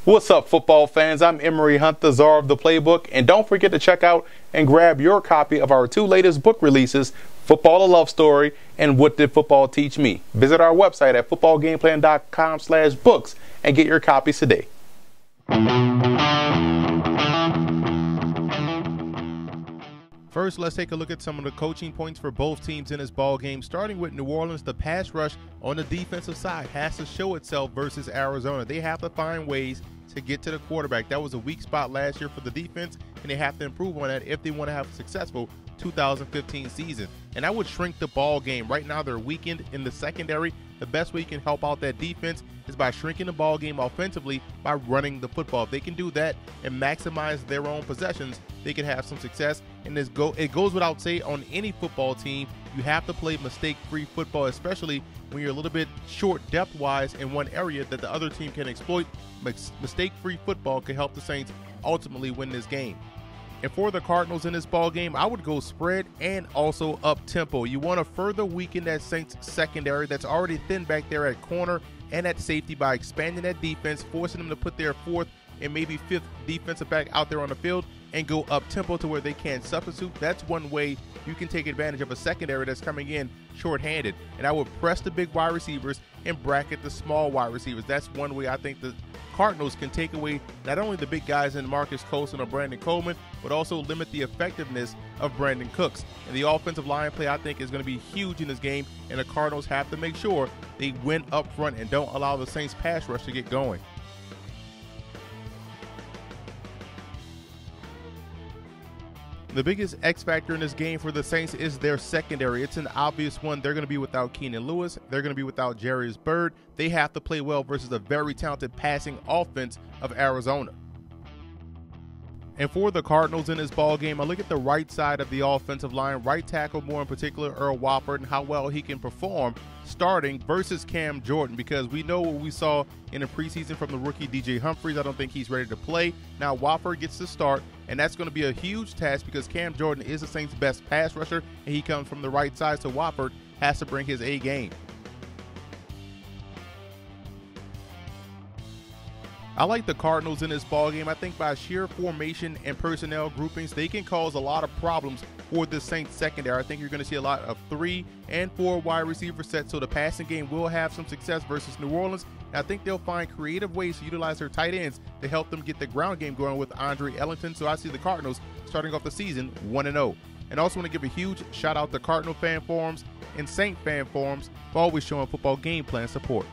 What's up, football fans? I'm Emery Hunt, the czar of the playbook, and don't forget to check out and grab your copy of our two latest book releases, Football: A Love Story and What Did Football Teach Me? Visit our website at footballgameplan.com/books and get your copies today. First, let's take a look at some of the coaching points for both teams in this ball game. Starting with New Orleans, the pass rush on the defensive side has to show itself versus Arizona. They have to find ways to get to the quarterback. That was a weak spot last year for the defense, and they have to improve on that if they want to have a successful 2015 season. And I would shrink the ball game. Right now, they're weakened in the secondary. The best way you can help out that defense is by shrinking the ball game offensively by running the football. If they can do that and maximize their own possessions, they can have some success. And it goes without saying, on any football team, you have to play mistake-free football, especially when you're a little bit short depth-wise in one area that the other team can exploit. Mistake-free football can help the Saints ultimately win this game. And for the Cardinals in this ball game, I would go spread and also up-tempo. You want to further weaken that Saints secondary that's already thin back there at corner and at safety by expanding that defense, forcing them to put their fourth and maybe fifth defensive back out there on the field and go up-tempo to where they can't substitute. That's one way you can take advantage of a secondary that's coming in short-handed. And I would press the big wide receivers and bracket the small wide receivers. That's one way I think the Cardinals can take away not only the big guys in Marcus Colston or Brandon Coleman, but also limit the effectiveness of Brandon Cooks. And the offensive line play, I think, is going to be huge in this game, and the Cardinals have to make sure they win up front and don't allow the Saints pass rush to get going. The biggest X factor in this game for the Saints is their secondary. It's an obvious one. They're going to be without Keenan Lewis. They're going to be without Jarius Byrd. They have to play well versus a very talented passing offense of Arizona. And for the Cardinals in this ball game, I look at the right side of the offensive line, right tackle more in particular, Earl Wofford, and how well he can perform starting versus Cam Jordan, because we know what we saw in the preseason from the rookie DJ Humphries. I don't think he's ready to play. Now Wofford gets to start, and that's going to be a huge task because Cam Jordan is the Saints' best pass rusher, and he comes from the right side, so Wofford has to bring his A game. I like the Cardinals in this ballgame. I think by sheer formation and personnel groupings, they can cause a lot of problems for the Saints secondary. I think you're going to see a lot of 3 and 4 wide receiver sets, so the passing game will have some success versus New Orleans. And I think they'll find creative ways to utilize their tight ends to help them get the ground game going with Andre Ellington. So I see the Cardinals starting off the season 1-0. And I also want to give a huge shout out to Cardinal fan forums and Saint fan forums for always showing football game plan support.